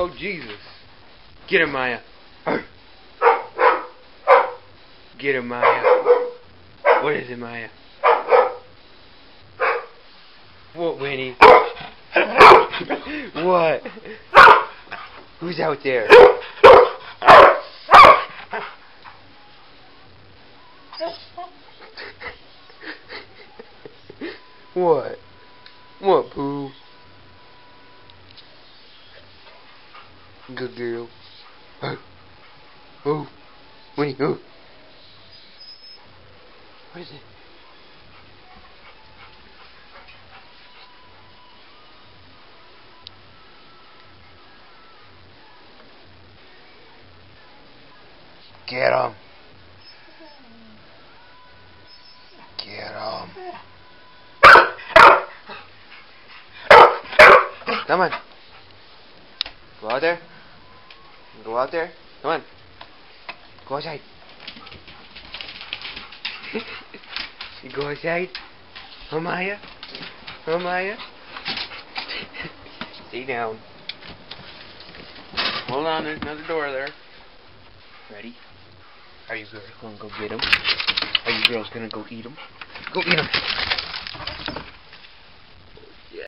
Oh, Jesus. Get him, Maya. Get him, Maya. What is it, Maya? What, Winnie? What? Who's out there? What? What, Pooh? Good girl. Oh, Winnie, oh. What is it? Get him. Get him. Come on. Go out there. Go out there. Come on. Go outside. You go outside. Oh, Maya. Oh, Maya. Stay down. Hold on, there's another door there. Ready? Are you girls gonna go get him? Are you girls gonna go eat him? Go eat him.